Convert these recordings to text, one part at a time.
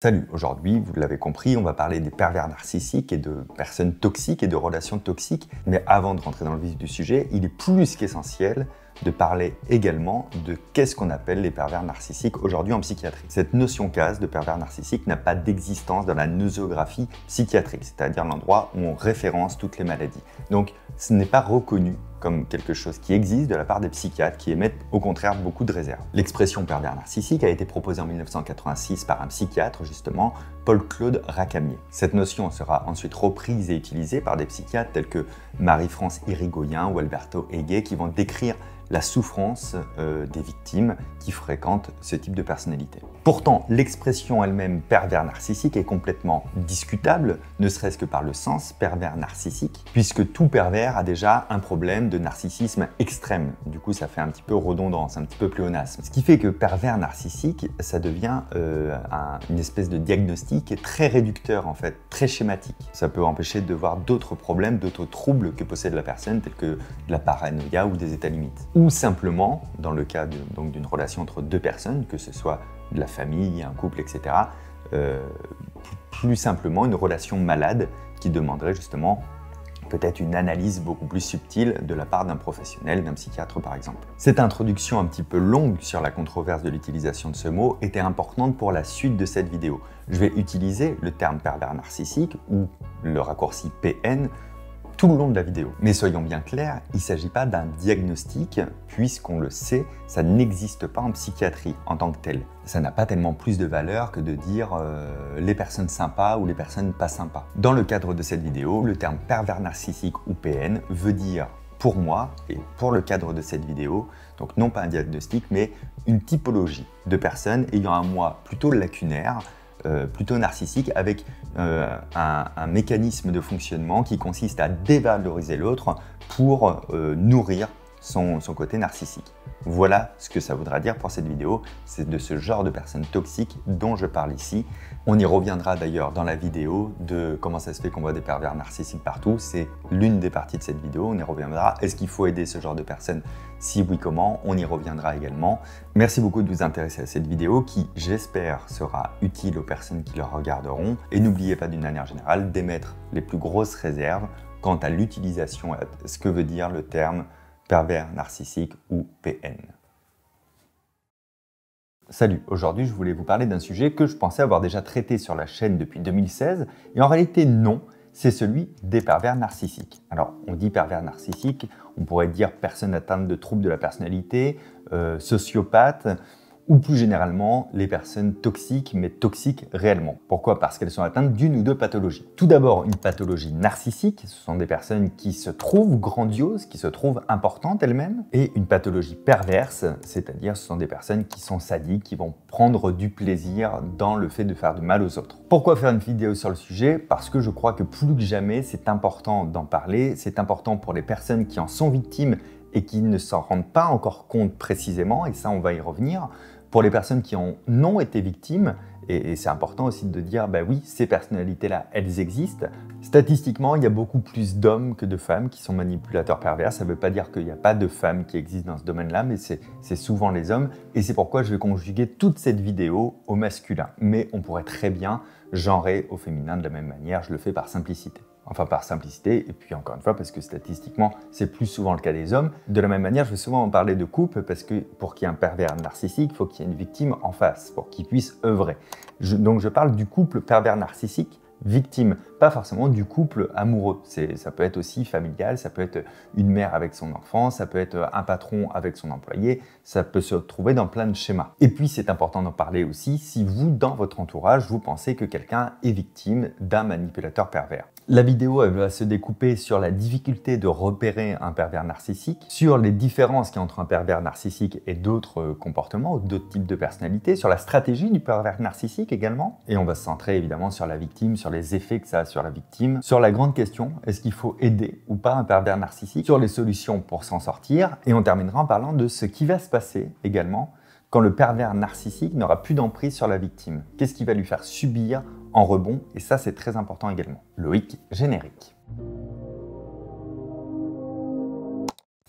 Salut, aujourd'hui, vous l'avez compris, on va parler des pervers narcissiques et de personnes toxiques et de relations toxiques. Mais avant de rentrer dans le vif du sujet, il est plus qu'essentiel de parler également de qu'est-ce qu'on appelle les pervers narcissiques aujourd'hui en psychiatrie. Cette notion case de pervers narcissique n'a pas d'existence dans la nosographie psychiatrique, c'est-à-dire l'endroit où on référence toutes les maladies. Donc, ce n'est pas reconnu comme quelque chose qui existe de la part des psychiatres qui émettent au contraire beaucoup de réserves. L'expression pervers narcissique a été proposée en 1986 par un psychiatre justement, Paul-Claude Racamier. Cette notion sera ensuite reprise et utilisée par des psychiatres tels que Marie-France Irigoyen ou Alberto Hegel qui vont décrire la souffrance des victimes qui fréquentent ce type de personnalité. Pourtant, l'expression elle-même pervers narcissique est complètement discutable, ne serait-ce que par le sens pervers narcissique, puisque tout pervers a déjà un problème de narcissisme extrême. Du coup, ça fait un petit peu redondant, c'est un petit peu pléonasme. Ce qui fait que pervers narcissique, ça devient une espèce de diagnostic très réducteur en fait, très schématique. Ça peut empêcher de voir d'autres problèmes, d'autres troubles que possède la personne, tels que de la paranoïa ou des états limites. Ou simplement, dans le cas d'une relation entre deux personnes, que ce soit de la famille, un couple, etc., plus simplement une relation malade qui demanderait justement peut-être une analyse beaucoup plus subtile de la part d'un professionnel, d'un psychiatre par exemple. Cette introduction un petit peu longue sur la controverse de l'utilisation de ce mot était importante pour la suite de cette vidéo. Je vais utiliser le terme pervers narcissique ou le raccourci PN tout le long de la vidéo. Mais soyons bien clairs, il ne s'agit pas d'un diagnostic, puisqu'on le sait, ça n'existe pas en psychiatrie en tant que tel. Ça n'a pas tellement plus de valeur que de dire les personnes sympas ou les personnes pas sympas. Dans le cadre de cette vidéo, le terme pervers narcissique ou PN veut dire, pour moi et pour le cadre de cette vidéo, donc non pas un diagnostic, mais une typologie de personnes ayant un moi plutôt lacunaire, plutôt narcissique, avec un mécanisme de fonctionnement qui consiste à dévaloriser l'autre pour nourrir son côté narcissique. Voilà ce que ça voudra dire pour cette vidéo, c'est de ce genre de personnes toxiques dont je parle ici. On y reviendra d'ailleurs dans la vidéo de comment ça se fait qu'on voit des pervers narcissiques partout, c'est l'une des parties de cette vidéo, on y reviendra. Est-ce qu'il faut aider ce genre de personnes? Si oui, comment? On y reviendra également. Merci beaucoup de vous intéresser à cette vidéo qui, j'espère, sera utile aux personnes qui la regarderont. Et n'oubliez pas d'une manière générale d'émettre les plus grosses réserves quant à l'utilisation, à ce que veut dire le terme pervers narcissique ou PN. Salut, aujourd'hui je voulais vous parler d'un sujet que je pensais avoir déjà traité sur la chaîne depuis 2016 et en réalité non, c'est celui des pervers narcissiques. Alors on dit pervers narcissique, on pourrait dire personne atteinte de troubles de la personnalité, sociopathe, ou plus généralement les personnes toxiques, mais toxiques réellement. Pourquoi? Parce qu'elles sont atteintes d'une ou deux pathologies. Tout d'abord, une pathologie narcissique, ce sont des personnes qui se trouvent grandioses, qui se trouvent importantes elles-mêmes, et une pathologie perverse, c'est-à-dire ce sont des personnes qui sont sadiques, qui vont prendre du plaisir dans le fait de faire du mal aux autres. Pourquoi faire une vidéo sur le sujet? Parce que je crois que plus que jamais, c'est important d'en parler, c'est important pour les personnes qui en sont victimes et qui ne s'en rendent pas encore compte précisément, et ça on va y revenir. Pour les personnes qui en ont été victimes, et c'est important aussi de dire, bah oui, ces personnalités-là, elles existent. Statistiquement, il y a beaucoup plus d'hommes que de femmes qui sont manipulateurs pervers. Ça ne veut pas dire qu'il n'y a pas de femmes qui existent dans ce domaine-là, mais c'est souvent les hommes. Et c'est pourquoi je vais conjuguer toute cette vidéo au masculin. Mais on pourrait très bien genrer au féminin de la même manière, je le fais par simplicité. Enfin par simplicité, et puis encore une fois parce que statistiquement c'est plus souvent le cas des hommes. De la même manière, je vais souvent en parler de couple parce que pour qu'il y ait un pervers narcissique, il faut qu'il y ait une victime en face, pour qu'il puisse œuvrer. Donc je parle du couple pervers narcissique victime, pas forcément du couple amoureux. Ça peut être aussi familial, ça peut être une mère avec son enfant, ça peut être un patron avec son employé, ça peut se trouver dans plein de schémas. Et puis c'est important d'en parler aussi si vous, dans votre entourage, vous pensez que quelqu'un est victime d'un manipulateur pervers. La vidéo elle va se découper sur la difficulté de repérer un pervers narcissique, sur les différences qu'il y a entre un pervers narcissique et d'autres comportements ou d'autres types de personnalités, sur la stratégie du pervers narcissique également, et on va se centrer évidemment sur la victime, sur les effets que ça a sur la victime, sur la grande question, est-ce qu'il faut aider ou pas un pervers narcissique, sur les solutions pour s'en sortir, et on terminera en parlant de ce qui va se passer également quand le pervers narcissique n'aura plus d'emprise sur la victime. Qu'est-ce qui va lui faire subir en rebond? Et ça, c'est très important également. Loïc, générique.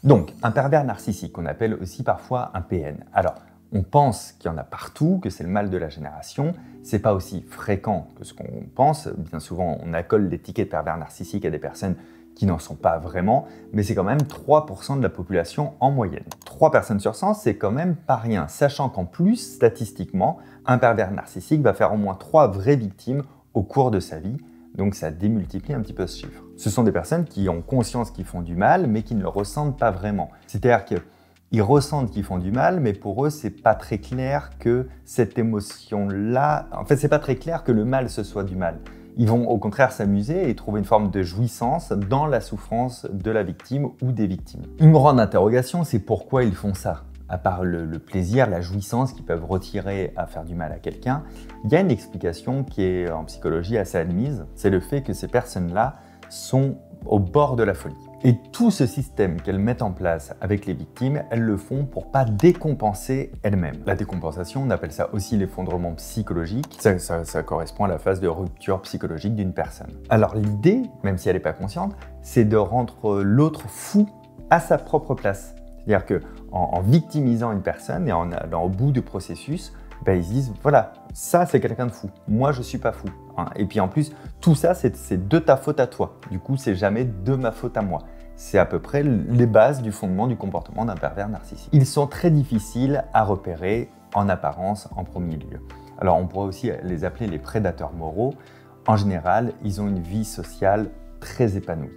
Donc, un pervers narcissique, qu'on appelle aussi parfois un PN. Alors, On pense qu'il y en a partout, que c'est le mal de la génération. C'est pas aussi fréquent que ce qu'on pense. Bien souvent, on accole l'étiquette de pervers narcissique à des personnes qui n'en sont pas vraiment, mais c'est quand même 3% de la population en moyenne. 3 personnes sur 100, c'est quand même pas rien, sachant qu'en plus, statistiquement, un pervers narcissique va faire au moins 3 vraies victimes au cours de sa vie, donc ça démultiplie un petit peu ce chiffre. Ce sont des personnes qui ont conscience qu'ils font du mal, mais qui ne le ressentent pas vraiment. C'est-à-dire qu'ils ressentent qu'ils font du mal, mais pour eux, c'est pas très clair que cette émotion-là... En fait, c'est pas très clair que le mal, ce soit du mal. Ils vont au contraire s'amuser et trouver une forme de jouissance dans la souffrance de la victime ou des victimes. Une grande interrogation, c'est pourquoi ils font ça. À part le plaisir, la jouissance qu'ils peuvent retirer à faire du mal à quelqu'un, il y a une explication qui est en psychologie assez admise, c'est le fait que ces personnes-là sont au bord de la folie. Et tout ce système qu'elles mettent en place avec les victimes, elles le font pour pas décompenser elles-mêmes. La décompensation, on appelle ça aussi l'effondrement psychologique. Ça correspond à la phase de rupture psychologique d'une personne. Alors l'idée, même si elle n'est pas consciente, c'est de rendre l'autre fou à sa propre place. C'est-à-dire qu'en victimisant une personne et en allant au bout du processus, ils se disent, voilà, ça c'est quelqu'un de fou, moi je suis pas fou. Et puis en plus, tout ça c'est de ta faute à toi. Du coup, c'est jamais de ma faute à moi. C'est à peu près les bases du fondement du comportement d'un pervers narcissique. Ils sont très difficiles à repérer en apparence en premier lieu. Alors on pourrait aussi les appeler les prédateurs moraux. En général, ils ont une vie sociale très épanouie.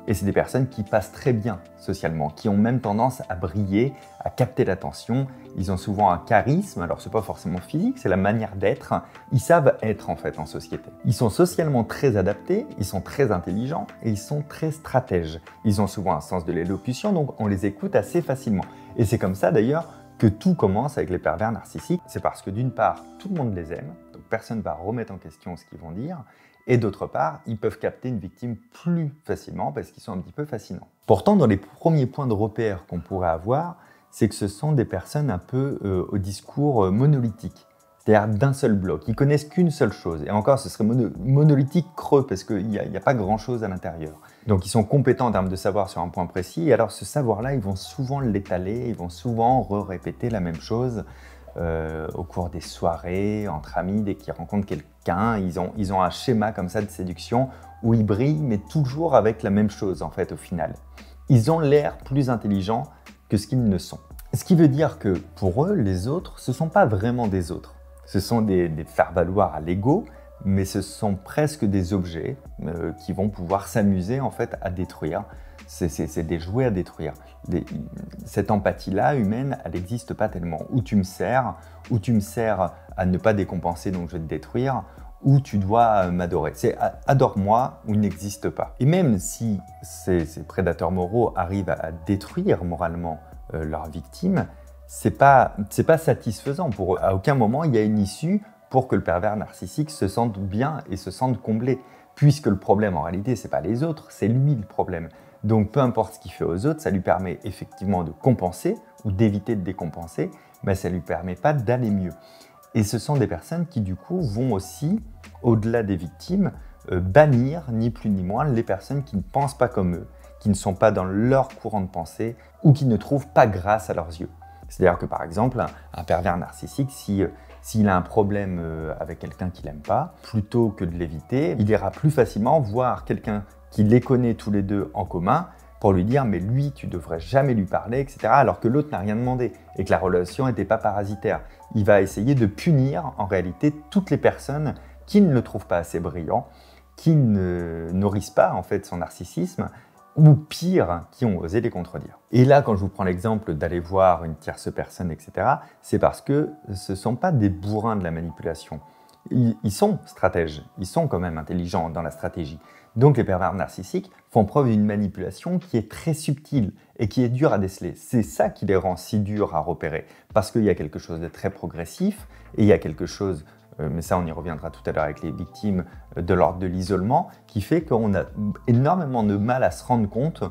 Et c'est des personnes qui passent très bien socialement, qui ont même tendance à briller, à capter l'attention. Ils ont souvent un charisme, alors c'est pas forcément physique, c'est la manière d'être. Ils savent être en fait en société. Ils sont socialement très adaptés, ils sont très intelligents et ils sont très stratèges. Ils ont souvent un sens de l'élocution, donc on les écoute assez facilement. Et c'est comme ça d'ailleurs que tout commence avec les pervers narcissiques. C'est parce que d'une part, tout le monde les aime, donc personne ne va remettre en question ce qu'ils vont dire. Et d'autre part, ils peuvent capter une victime plus facilement parce qu'ils sont un petit peu fascinants. Pourtant, dans les premiers points de repère qu'on pourrait avoir, c'est que ce sont des personnes un peu au discours monolithique, c'est-à-dire d'un seul bloc. Ils connaissent qu'une seule chose. Et encore, ce serait monolithique creux parce qu'il n'y a pas grand-chose à l'intérieur. Donc, ils sont compétents en termes de savoir sur un point précis. Et alors, ce savoir-là, ils vont souvent l'étaler, ils vont souvent répéter la même chose. Au cours des soirées, entre amis, dès qu'ils rencontrent quelqu'un, ils ont un schéma comme ça de séduction où ils brillent, mais toujours avec la même chose en fait au final. Ils ont l'air plus intelligents que ce qu'ils ne sont. Ce qui veut dire que pour eux, les autres, ce ne sont pas vraiment des autres. Ce sont des faire-valoir à l'ego, mais ce sont presque des objets qui vont pouvoir s'amuser en fait à détruire. C'est des jouets à détruire. Cette empathie-là, humaine, elle n'existe pas tellement. Ou tu me sers à ne pas décompenser, donc je vais te détruire, ou tu dois m'adorer. C'est adore-moi ou n'existe pas. Et même si ces prédateurs moraux arrivent à détruire moralement leurs victimes, c'est pas satisfaisant pour eux. À aucun moment, il y a une issue pour que le pervers narcissique se sente bien et se sente comblé. Puisque le problème, en réalité, ce n'est pas les autres, c'est lui le problème. Donc, peu importe ce qu'il fait aux autres, ça lui permet effectivement de compenser ou d'éviter de décompenser, mais ça ne lui permet pas d'aller mieux. Et ce sont des personnes qui, du coup, vont aussi, au-delà des victimes, bannir, ni plus ni moins, les personnes qui ne pensent pas comme eux, qui ne sont pas dans leur courant de pensée ou qui ne trouvent pas grâce à leurs yeux. C'est-à-dire que, par exemple, un pervers narcissique, s'il a un problème avec quelqu'un qu'il n'aime pas, plutôt que de l'éviter, il ira plus facilement voir quelqu'un qui les connaît tous les deux en commun pour lui dire « mais lui, tu devrais jamais lui parler, etc. » alors que l'autre n'a rien demandé et que la relation n'était pas parasitaire. Il va essayer de punir en réalité toutes les personnes qui ne le trouvent pas assez brillant, qui ne nourrissent pas en fait son narcissisme, ou pire, qui ont osé les contredire. Et là, quand je vous prends l'exemple d'aller voir une tierce personne, etc., c'est parce que ce ne sont pas des bourrins de la manipulation. Ils sont stratèges, ils sont quand même intelligents dans la stratégie. Donc les pervers narcissiques font preuve d'une manipulation qui est très subtile et qui est dure à déceler. C'est ça qui les rend si durs à repérer, parce qu'il y a quelque chose de très progressif et il y a quelque chose, mais ça on y reviendra tout à l'heure avec les victimes, de l'ordre de l'isolement, qui fait qu'on a énormément de mal à se rendre compte,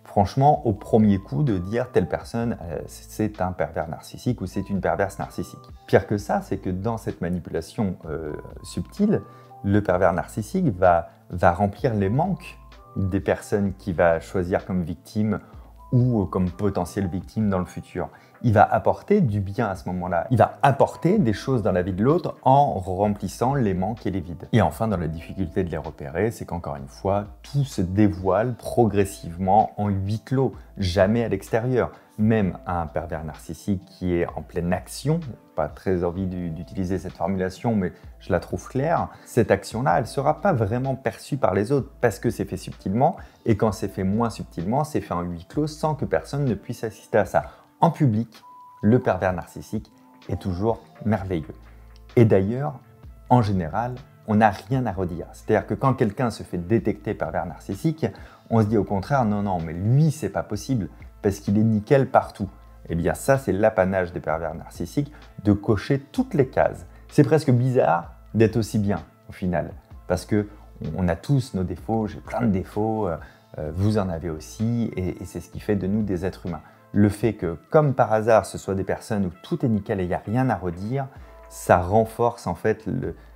franchement, au premier coup, de dire telle personne, c'est un pervers narcissique ou c'est une perverse narcissique. Pire que ça, c'est que dans cette manipulation subtile, le pervers narcissique va remplir les manques des personnes qu'il va choisir comme victimes ou comme potentielles victimes dans le futur. il va apporter du bien à ce moment-là. Il va apporter des choses dans la vie de l'autre en remplissant les manques et les vides. Et enfin, dans la difficulté de les repérer, c'est qu'encore une fois, tout se dévoile progressivement en huis clos, jamais à l'extérieur. Même un pervers narcissique qui est en pleine action, pas très envie d'utiliser cette formulation, mais je la trouve claire, cette action-là, elle ne sera pas vraiment perçue par les autres parce que c'est fait subtilement, et quand c'est fait moins subtilement, c'est fait en huis clos sans que personne ne puisse assister à ça. En public, le pervers narcissique est toujours merveilleux. Et d'ailleurs, en général, on n'a rien à redire. C'est-à-dire que quand quelqu'un se fait détecter pervers narcissique, on se dit au contraire, non, mais lui, c'est pas possible, parce qu'il est nickel partout. Eh bien ça, c'est l'apanage des pervers narcissiques, de cocher toutes les cases. C'est presque bizarre d'être aussi bien, au final, parce qu'on a tous nos défauts, j'ai plein de défauts, vous en avez aussi, et c'est ce qui fait de nous des êtres humains. Le fait que, comme par hasard, ce soit des personnes où tout est nickel et il n'y a rien à redire, ça renforce en fait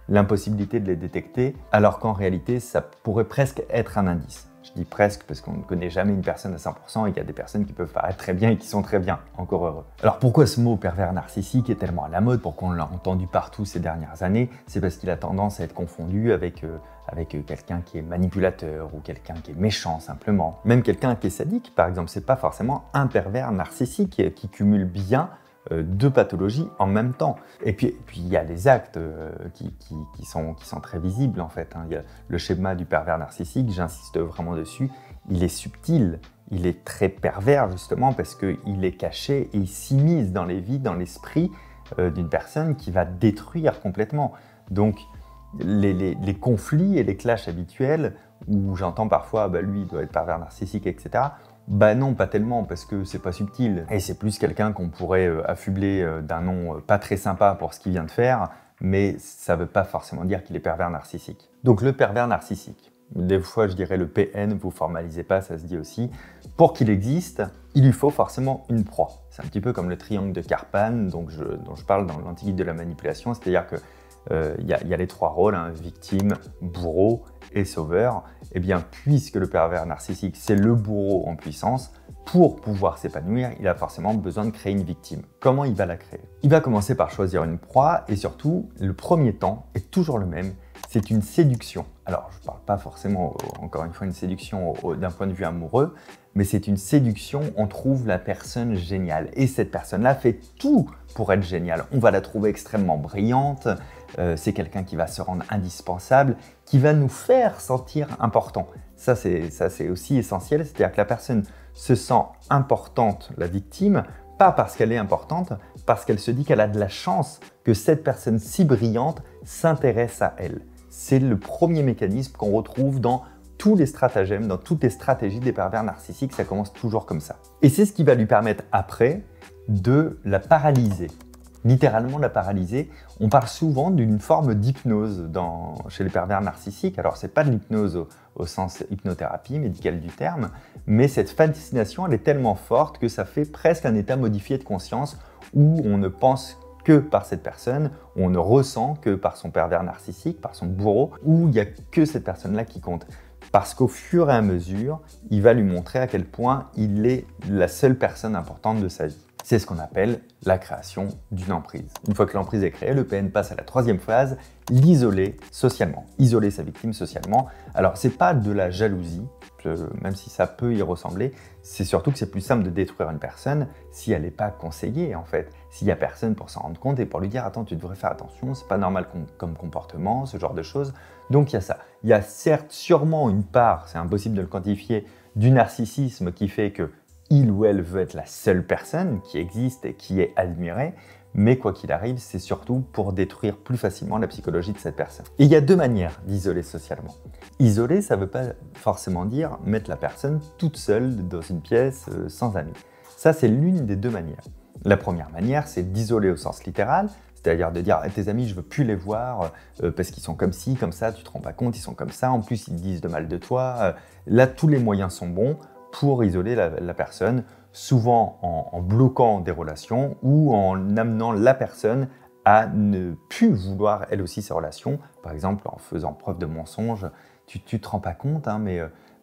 l'impossibilité de les détecter, alors qu'en réalité, ça pourrait presque être un indice. Je dis presque parce qu'on ne connaît jamais une personne à 100% et qu'il y a des personnes qui peuvent paraître très bien et qui sont très bien, encore heureux. Alors pourquoi ce mot pervers narcissique est tellement à la mode, pourquoi on l'a entendu partout ces dernières années? C'est parce qu'il a tendance à être confondu avec quelqu'un qui est manipulateur ou quelqu'un qui est méchant simplement. Même quelqu'un qui est sadique, par exemple, c'est pas forcément un pervers narcissique qui cumule bien deux pathologies en même temps. Et puis il y a les actes qui sont très visibles en fait. Il y a le schéma du pervers narcissique, j'insiste vraiment dessus, il est subtil, il est très pervers justement parce qu'il est caché et il s'immisce dans les vies, dans l'esprit d'une personne qui va détruire complètement. Donc les conflits et les clashs habituels où j'entends parfois lui il doit être pervers narcissique, etc. Bah non, pas tellement, parce que c'est pas subtil. Et c'est plus quelqu'un qu'on pourrait affubler d'un nom pas très sympa pour ce qu'il vient de faire, mais ça veut pas forcément dire qu'il est pervers narcissique. Donc le pervers narcissique, des fois je dirais le PN, vous formalisez pas, ça se dit aussi. Pour qu'il existe, il lui faut forcément une proie. C'est un petit peu comme le triangle de Karpman dont je parle dans l'Antiquité de la manipulation, c'est-à-dire que y a les trois rôles, hein, victime, bourreau et sauveur. Eh bien, puisque le pervers narcissique, c'est le bourreau en puissance, pour pouvoir s'épanouir, il a forcément besoin de créer une victime. Comment il va la créer? Il va commencer par choisir une proie et surtout, le premier temps est toujours le même, c'est une séduction. Alors, je ne parle pas forcément, encore une fois, une séduction d'un point de vue amoureux, mais c'est une séduction, on trouve la personne géniale. Et cette personne-là fait tout pour être géniale. On va la trouver extrêmement brillante, c'est quelqu'un qui va se rendre indispensable, qui va nous faire sentir important. Ça, c'est aussi essentiel, c'est-à-dire que la personne se sent importante, la victime, pas parce qu'elle est importante, parce qu'elle se dit qu'elle a de la chance que cette personne si brillante s'intéresse à elle. C'est le premier mécanisme qu'on retrouve dans tous les stratagèmes, dans toutes les stratégies des pervers narcissiques, ça commence toujours comme ça. Et c'est ce qui va lui permettre après de la paralyser. Littéralement la paralyser. On parle souvent d'une forme d'hypnose chez les pervers narcissiques. Alors c'est pas de l'hypnose au sens hypnothérapie médicale du terme, mais cette fascination elle est tellement forte que ça fait presque un état modifié de conscience où on ne pense que par cette personne, où on ne ressent que par son pervers narcissique, par son bourreau, où il n'y a que cette personne-là qui compte. Parce qu'au fur et à mesure, il va lui montrer à quel point il est la seule personne importante de sa vie. C'est ce qu'on appelle la création d'une emprise. Une fois que l'emprise est créée, le PN passe à la troisième phase, l'isoler socialement. Isoler sa victime socialement. Alors, c'est pas de la jalousie, même si ça peut y ressembler, c'est surtout que c'est plus simple de détruire une personne si elle n'est pas conseillée, en fait. S'il n'y a personne pour s'en rendre compte et pour lui dire « Attends, tu devrais faire attention, c'est pas normal comme comportement, ce genre de choses. » Donc, il y a ça. Il y a certes sûrement une part, c'est impossible de le quantifier, du narcissisme qui fait que il ou elle veut être la seule personne qui existe et qui est admirée, mais quoi qu'il arrive, c'est surtout pour détruire plus facilement la psychologie de cette personne. Et il y a deux manières d'isoler socialement. Isoler, ça ne veut pas forcément dire mettre la personne toute seule dans une pièce sans amis. Ça, c'est l'une des deux manières. La première manière, c'est d'isoler au sens littéral, c'est-à-dire de dire tes amis, je ne veux plus les voir parce qu'ils sont comme ci, comme ça, tu ne te rends pas compte, ils sont comme ça, en plus ils disent de mal de toi. Là, tous les moyens sont bons pour isoler la personne, souvent en bloquant des relations ou en amenant la personne à ne plus vouloir elle aussi ces relations, par exemple en faisant preuve de mensonge. Tu te rends pas compte, hein,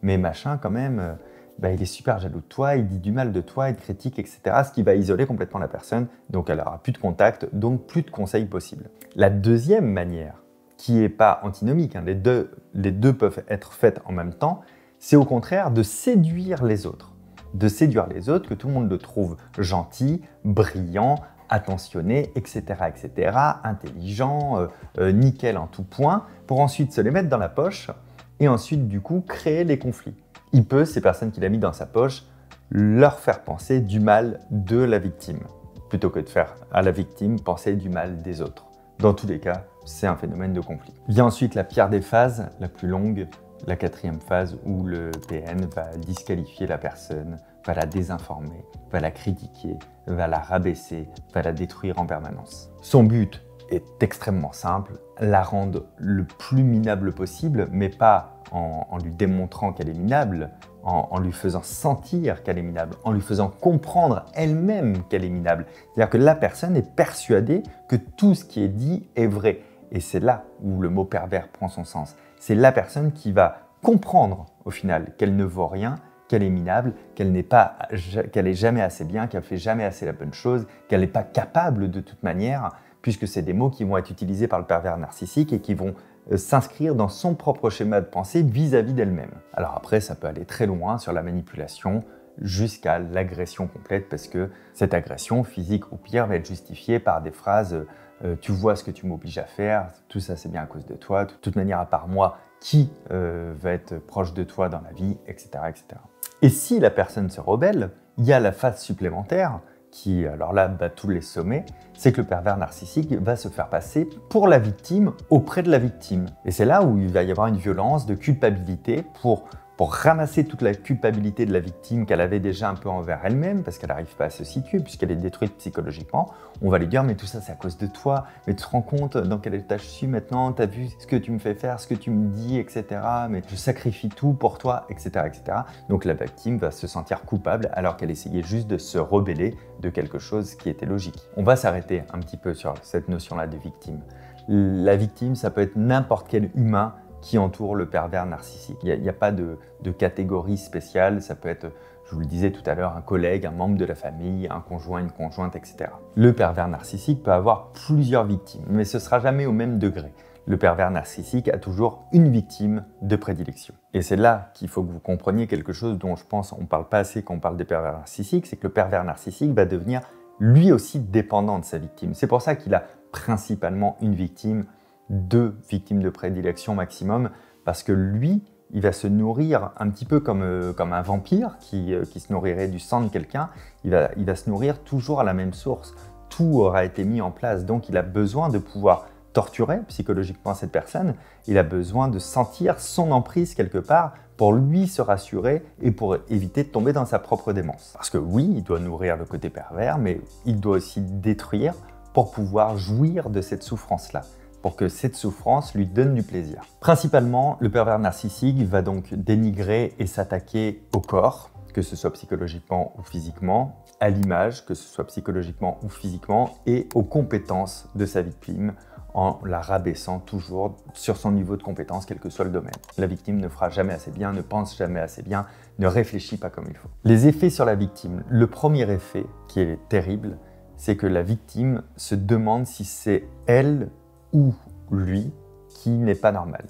mais machin quand même, il est super jaloux de toi, il dit du mal de toi, il te critique, etc. Ce qui va isoler complètement la personne, donc elle n'aura plus de contact, donc plus de conseils possibles. La deuxième manière, qui n'est pas antinomique, les deux peuvent être faites en même temps, c'est au contraire de séduire les autres. De séduire les autres, que tout le monde le trouve gentil, brillant, attentionné, etc., etc., intelligent, nickel en tout point, pour ensuite se les mettre dans la poche et ensuite, du coup, créer les conflits. Il peut, ces personnes qu'il a mis dans sa poche, leur faire penser du mal de la victime, plutôt que de faire à la victime penser du mal des autres. Dans tous les cas, c'est un phénomène de conflit. Vient ensuite la pire des phases, la plus longue, la quatrième phase où le PN va disqualifier la personne, va la désinformer, va la critiquer, va la rabaisser, va la détruire en permanence. Son but est extrêmement simple, la rendre le plus minable possible, mais pas en lui démontrant qu'elle est minable, en lui faisant sentir qu'elle est minable, en lui faisant comprendre elle-même qu'elle est minable. C'est-à-dire que la personne est persuadée que tout ce qui est dit est vrai. Et c'est là où le mot pervers prend son sens. C'est la personne qui va comprendre au final qu'elle ne vaut rien, qu'elle est minable, qu'elle est jamais assez bien, qu'elle fait jamais assez la bonne chose, qu'elle n'est pas capable de toute manière, puisque c'est des mots qui vont être utilisés par le pervers narcissique et qui vont s'inscrire dans son propre schéma de pensée vis-à-vis d'elle-même. Alors après, ça peut aller très loin sur la manipulation, jusqu'à l'agression complète, parce que cette agression, physique ou pire, va être justifiée par des phrases tu vois ce que tu m'obliges à faire, tout ça c'est bien à cause de toi, de toute manière à part moi, qui va être proche de toi dans la vie, etc., etc. Et si la personne se rebelle, il y a la phase supplémentaire qui, alors là, bat tous les sommets, c'est que le pervers narcissique va se faire passer pour la victime auprès de la victime. Et c'est là où il va y avoir une violence de culpabilité pour ramasser toute la culpabilité de la victime qu'elle avait déjà un peu envers elle-même, parce qu'elle n'arrive pas à se situer, puisqu'elle est détruite psychologiquement. On va lui dire « mais tout ça c'est à cause de toi, mais tu te rends compte dans quel état je suis maintenant, tu as vu ce que tu me fais faire, ce que tu me dis, etc. Mais je sacrifie tout pour toi, etc. etc. » Donc la victime va se sentir coupable alors qu'elle essayait juste de se rebeller de quelque chose qui était logique. On va s'arrêter un petit peu sur cette notion-là de victime. La victime, ça peut être n'importe quel humain qui entoure le pervers narcissique. Il n'y a pas de catégorie spéciale, ça peut être, je vous le disais tout à l'heure, un collègue, un membre de la famille, un conjoint, une conjointe, etc. Le pervers narcissique peut avoir plusieurs victimes, mais ce ne sera jamais au même degré. Le pervers narcissique a toujours une victime de prédilection. Et c'est là qu'il faut que vous compreniez quelque chose dont je pense on ne parle pas assez quand on parle des pervers narcissiques, c'est que le pervers narcissique va devenir lui aussi dépendant de sa victime. C'est pour ça qu'il a principalement une victime, 2 victimes de prédilection maximum, parce que lui, il va se nourrir un petit peu comme un vampire qui se nourrirait du sang de quelqu'un, il va se nourrir toujours à la même source. Tout aura été mis en place, donc il a besoin de pouvoir torturer psychologiquement cette personne, il a besoin de sentir son emprise quelque part pour lui se rassurer et pour éviter de tomber dans sa propre démence. Parce que oui, il doit nourrir le côté pervers, mais il doit aussi détruire pour pouvoir jouir de cette souffrance-là, pour que cette souffrance lui donne du plaisir. Principalement, le pervers narcissique va donc dénigrer et s'attaquer au corps, que ce soit psychologiquement ou physiquement, à l'image, que ce soit psychologiquement ou physiquement, et aux compétences de sa victime, en la rabaissant toujours sur son niveau de compétence, quel que soit le domaine. La victime ne fera jamais assez bien, ne pense jamais assez bien, ne réfléchit pas comme il faut. Les effets sur la victime. Le premier effet, qui est terrible, c'est que la victime se demande si c'est elle ou lui qui n'est pas normal.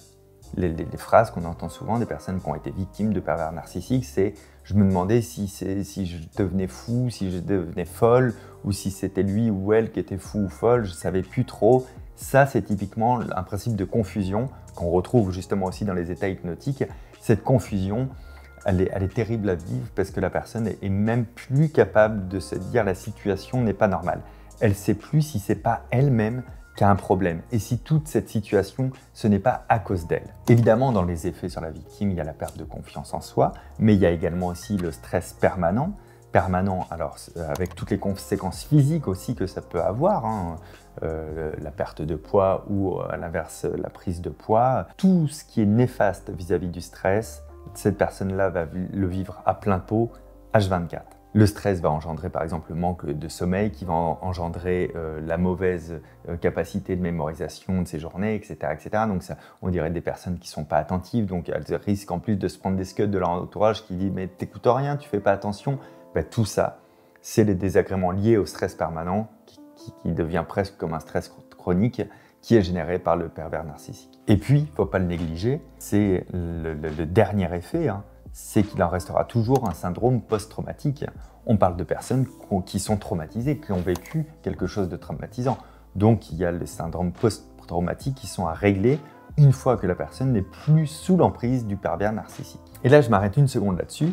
Les phrases qu'on entend souvent des personnes qui ont été victimes de pervers narcissiques, c'est « je me demandais si je devenais fou, si je devenais folle, ou si c'était lui ou elle qui était fou ou folle, je ne savais plus trop ». Ça, c'est typiquement un principe de confusion qu'on retrouve justement aussi dans les états hypnotiques. Cette confusion, elle est terrible à vivre parce que la personne est même plus capable de se dire la situation n'est pas normale. Elle ne sait plus si c'est pas elle-même qui a un problème et si toute cette situation, ce n'est pas à cause d'elle. Évidemment, dans les effets sur la victime, il y a la perte de confiance en soi, mais il y a également aussi le stress permanent, alors avec toutes les conséquences physiques aussi que ça peut avoir, la perte de poids ou à l'inverse la prise de poids, tout ce qui est néfaste vis-à-vis du stress, cette personne-là va le vivre à plein pot, H24. Le stress va engendrer par exemple le manque de sommeil qui va engendrer la mauvaise capacité de mémorisation de ses journées, etc. etc. Donc ça, on dirait des personnes qui ne sont pas attentives, donc elles risquent en plus de se prendre des scuds de leur entourage qui dit « mais t'écoutes rien, tu fais pas attention ». Tout ça, c'est les désagréments liés au stress permanent qui devient presque comme un stress chronique qui est généré par le pervers narcissique. Et puis, il ne faut pas le négliger, c'est le dernier effet, c'est qu'il en restera toujours un syndrome post-traumatique. On parle de personnes qui sont traumatisées, qui ont vécu quelque chose de traumatisant. Donc, il y a les syndromes post-traumatiques qui sont à régler une fois que la personne n'est plus sous l'emprise du pervers narcissique. Et là, je m'arrête une seconde là-dessus.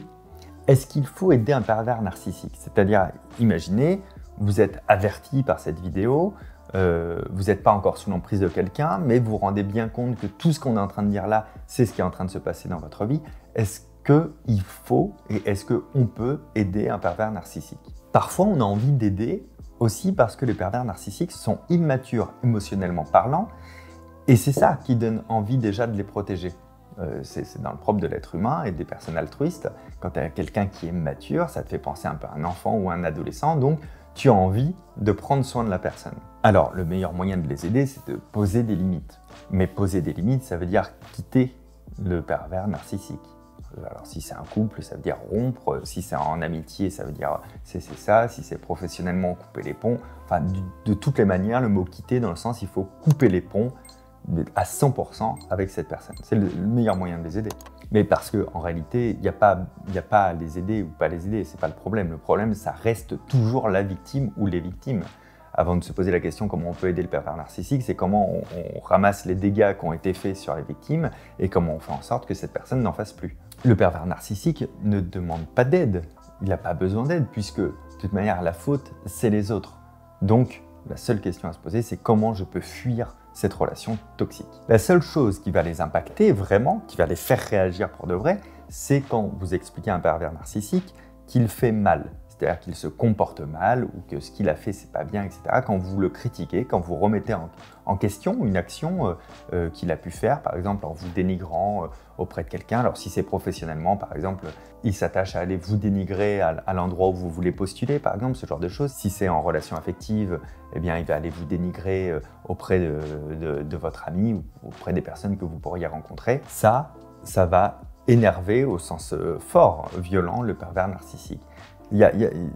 Est-ce qu'il faut aider un pervers narcissique? C'est-à-dire, imaginez, vous êtes averti par cette vidéo, vous n'êtes pas encore sous l'emprise de quelqu'un, mais vous vous rendez bien compte que tout ce qu'on est en train de dire là, c'est ce qui est en train de se passer dans votre vie. Est-ce qu'il faut et est-ce qu'on peut aider un pervers narcissique? Parfois, on a envie d'aider aussi parce que les pervers narcissiques sont immatures émotionnellement parlant, et c'est ça qui donne envie déjà de les protéger. C'est dans le propre de l'être humain et des personnes altruistes. Quand tu as quelqu'un qui est mature, ça te fait penser un peu à un enfant ou à un adolescent, donc tu as envie de prendre soin de la personne. Alors, le meilleur moyen de les aider, c'est de poser des limites. Mais poser des limites, ça veut dire quitter le pervers narcissique. Alors, si c'est un couple, ça veut dire rompre. Si c'est en amitié, ça veut dire cesser ça. Si c'est professionnellement, couper les ponts. Enfin, de toutes les manières, le mot quitter, dans le sens, il faut couper les ponts à 100% avec cette personne. C'est le meilleur moyen de les aider. Mais parce qu'en réalité, il n'y a pas à les aider ou pas les aider, c'est pas le problème. Le problème, ça reste toujours la victime ou les victimes. Avant de se poser la question comment on peut aider le pervers narcissique, c'est comment on ramasse les dégâts qui ont été faits sur les victimes et comment on fait en sorte que cette personne n'en fasse plus. Le pervers narcissique ne demande pas d'aide, il n'a pas besoin d'aide puisque de toute manière la faute, c'est les autres. Donc la seule question à se poser, c'est comment je peux fuir cette relation toxique. La seule chose qui va les impacter vraiment, qui va les faire réagir pour de vrai, c'est quand vous expliquez à un pervers narcissique qu'il fait mal. C'est-à-dire qu'il se comporte mal ou que ce qu'il a fait, c'est pas bien, etc. Quand vous le critiquez, quand vous remettez en question une action qu'il a pu faire, par exemple en vous dénigrant auprès de quelqu'un. Alors si c'est professionnellement, par exemple, il s'attache à aller vous dénigrer à l'endroit où vous voulez postuler, par exemple, ce genre de choses. Si c'est en relation affective, eh bien, il va aller vous dénigrer auprès de votre ami ou auprès des personnes que vous pourriez rencontrer. Ça va énerver au sens fort, violent, le pervers narcissique.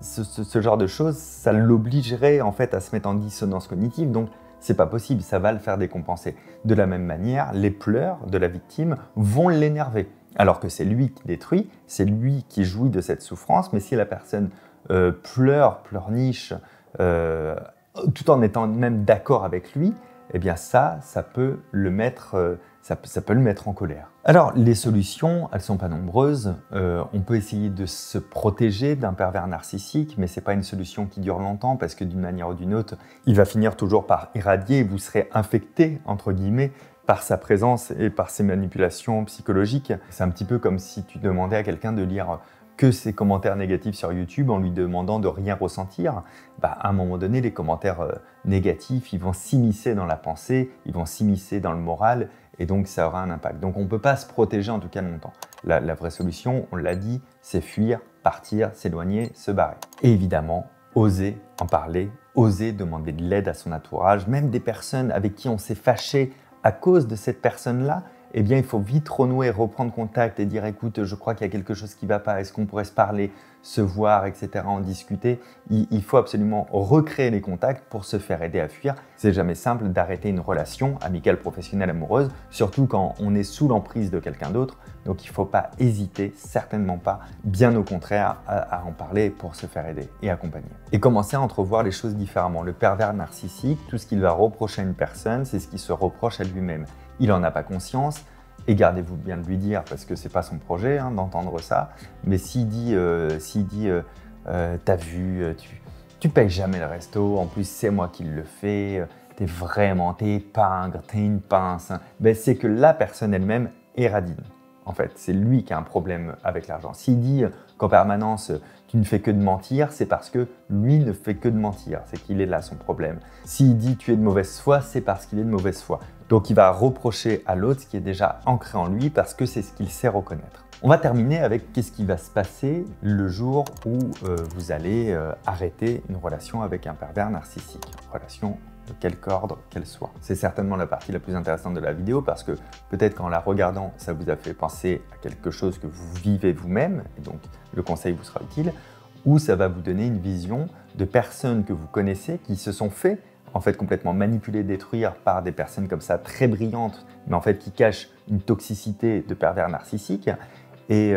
Ce genre de choses, ça l'obligerait en fait à se mettre en dissonance cognitive, donc c'est pas possible, ça va le faire décompenser. De la même manière, les pleurs de la victime vont l'énerver, alors que c'est lui qui détruit, c'est lui qui jouit de cette souffrance, mais si la personne pleurniche, tout en étant même d'accord avec lui, eh bien ça peut le mettre en colère. Alors, les solutions, elles ne sont pas nombreuses. On peut essayer de se protéger d'un pervers narcissique, mais ce n'est pas une solution qui dure longtemps parce que d'une manière ou d'une autre, il va finir toujours par irradier et vous serez infecté, entre guillemets, par sa présence et par ses manipulations psychologiques. C'est un petit peu comme si tu demandais à quelqu'un de lire que ses commentaires négatifs sur YouTube en lui demandant de rien ressentir. À un moment donné, les commentaires négatifs, ils vont s'immiscer dans la pensée, ils vont s'immiscer dans le moral, et donc ça aura un impact. Donc on ne peut pas se protéger en tout cas longtemps. La vraie solution, on l'a dit, c'est fuir, partir, s'éloigner, se barrer. Et évidemment, oser en parler, oser demander de l'aide à son entourage, même des personnes avec qui on s'est fâché à cause de cette personne-là, eh bien, il faut vite renouer, reprendre contact et dire « écoute, je crois qu'il y a quelque chose qui ne va pas, est-ce qu'on pourrait se parler, se voir, etc., en discuter ?» Il faut absolument recréer les contacts pour se faire aider à fuir. C'est jamais simple d'arrêter une relation amicale, professionnelle, amoureuse, surtout quand on est sous l'emprise de quelqu'un d'autre. Donc, il ne faut pas hésiter, certainement pas, bien au contraire, à en parler pour se faire aider et accompagner. Et commencer à entrevoir les choses différemment. Le pervers narcissique, tout ce qu'il va reprocher à une personne, c'est ce qu'il se reproche à lui-même. Il n'en a pas conscience, et gardez-vous bien de lui dire, parce que ce n'est pas son projet d'entendre ça, mais s'il dit t'as vu, tu payes jamais le resto, en plus c'est moi qui le fais, t'es pingre, t'es une pince, c'est que la personne elle-même est radine. En fait, c'est lui qui a un problème avec l'argent. S'il dit qu'en permanence, tu ne fais que de mentir, c'est parce que lui ne fait que de mentir. C'est qu'il est là son problème. S'il dit tu es de mauvaise foi, c'est parce qu'il est de mauvaise foi. Donc il va reprocher à l'autre ce qui est déjà ancré en lui parce que c'est ce qu'il sait reconnaître. On va terminer avec qu'est-ce qui va se passer le jour où vous allez arrêter une relation avec un pervers narcissique. Relation de quelque ordre qu'elle soit. C'est certainement la partie la plus intéressante de la vidéo parce que peut-être qu'en la regardant, ça vous a fait penser à quelque chose que vous vivez vous-même, et donc le conseil vous sera utile, ou ça va vous donner une vision de personnes que vous connaissez qui se sont fait en fait complètement manipuler, détruire par des personnes comme ça très brillantes, mais en fait qui cachent une toxicité de pervers narcissique. Et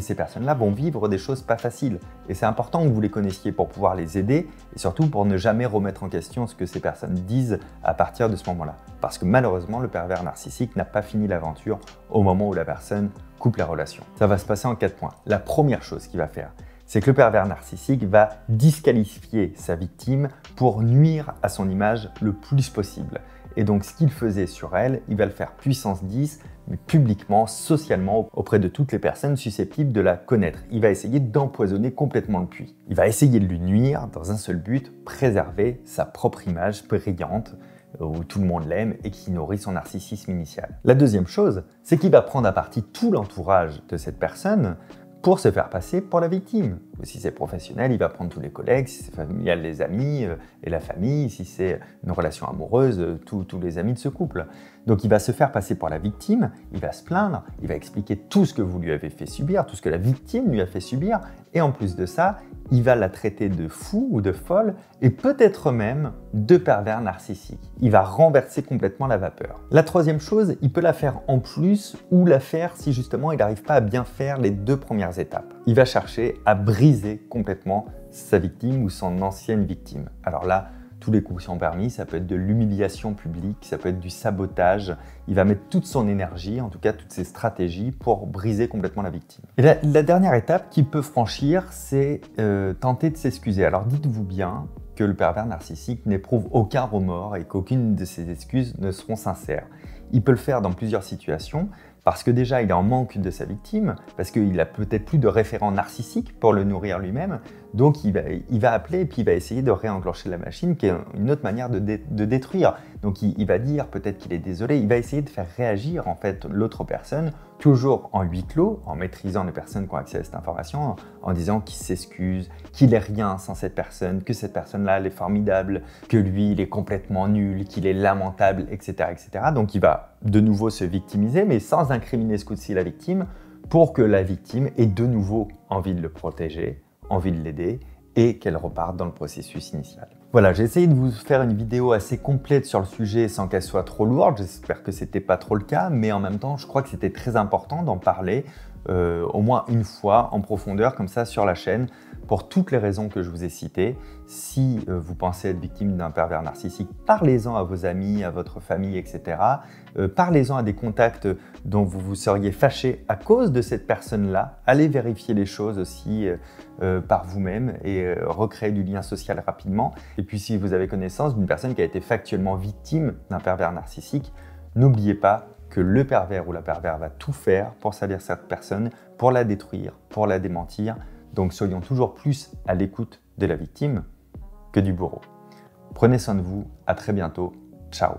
ces personnes-là vont vivre des choses pas faciles. Et c'est important que vous les connaissiez pour pouvoir les aider et surtout pour ne jamais remettre en question ce que ces personnes disent à partir de ce moment-là. Parce que malheureusement, le pervers narcissique n'a pas fini l'aventure au moment où la personne coupe la relation. Ça va se passer en 4 points. La première chose qu'il va faire, c'est que le pervers narcissique va disqualifier sa victime pour nuire à son image le plus possible. Et donc, ce qu'il faisait sur elle, il va le faire puissance 10, mais publiquement, socialement, auprès de toutes les personnes susceptibles de la connaître. Il va essayer d'empoisonner complètement le puits. Il va essayer de lui nuire dans un seul but, préserver sa propre image brillante, où tout le monde l'aime et qui nourrit son narcissisme initial. La deuxième chose, c'est qu'il va prendre à partie tout l'entourage de cette personne pour se faire passer pour la victime. Si c'est professionnel, il va prendre tous les collègues, si c'est familial, les amis et la famille, si c'est une relation amoureuse, tous les amis de ce couple. Donc il va se faire passer pour la victime, il va se plaindre, il va expliquer tout ce que vous lui avez fait subir, tout ce que la victime lui a fait subir, et en plus de ça, il va la traiter de fou ou de folle, et peut-être même de pervers narcissique. Il va renverser complètement la vapeur. La troisième chose, il peut la faire en plus, ou la faire si justement il n'arrive pas à bien faire les 2 premières étapes. Il va chercher à briser complètement sa victime ou son ancienne victime. Alors là, tous les coups sont permis, ça peut être de l'humiliation publique, ça peut être du sabotage. Il va mettre toute son énergie, en tout cas toutes ses stratégies pour briser complètement la victime. Et la dernière étape qu'il peut franchir, c'est tenter de s'excuser. Alors dites-vous bien que le pervers narcissique n'éprouve aucun remords et qu'aucune de ses excuses ne seront sincères. Il peut le faire dans plusieurs situations, parce que déjà il est en manque de sa victime, parce qu'il a peut-être plus de référent narcissique pour le nourrir lui-même, donc il va appeler et puis il va essayer de réenclencher la machine, qui est une autre manière de détruire. Donc il va dire peut-être qu'il est désolé, il va essayer de faire réagir en fait l'autre personne, toujours en huis clos, en maîtrisant les personnes qui ont accès à cette information, en disant qu'il s'excuse, qu'il est rien sans cette personne, que cette personne-là elle est formidable, que lui il est complètement nul, qu'il est lamentable, etc., etc. Donc il va de nouveau se victimiser, mais sans incriminer ce coup-ci la victime, pour que la victime ait de nouveau envie de le protéger, envie de l'aider et qu'elle reparte dans le processus initial. Voilà, j'ai essayé de vous faire une vidéo assez complète sur le sujet sans qu'elle soit trop lourde. J'espère que c'était pas trop le cas, mais en même temps, je crois que c'était très important d'en parler au moins une fois en profondeur comme ça sur la chaîne pour toutes les raisons que je vous ai citées. Si vous pensez être victime d'un pervers narcissique, parlez-en à vos amis, à votre famille, etc. Parlez-en à des contacts dont vous vous seriez fâché à cause de cette personne-là. Allez vérifier les choses aussi par vous-même et recréer du lien social rapidement. Et puis si vous avez connaissance d'une personne qui a été factuellement victime d'un pervers narcissique, n'oubliez pas que le pervers ou la pervers va tout faire pour salir cette personne, pour la détruire, pour la démentir. Donc soyons toujours plus à l'écoute de la victime que du bourreau. Prenez soin de vous, à très bientôt, ciao.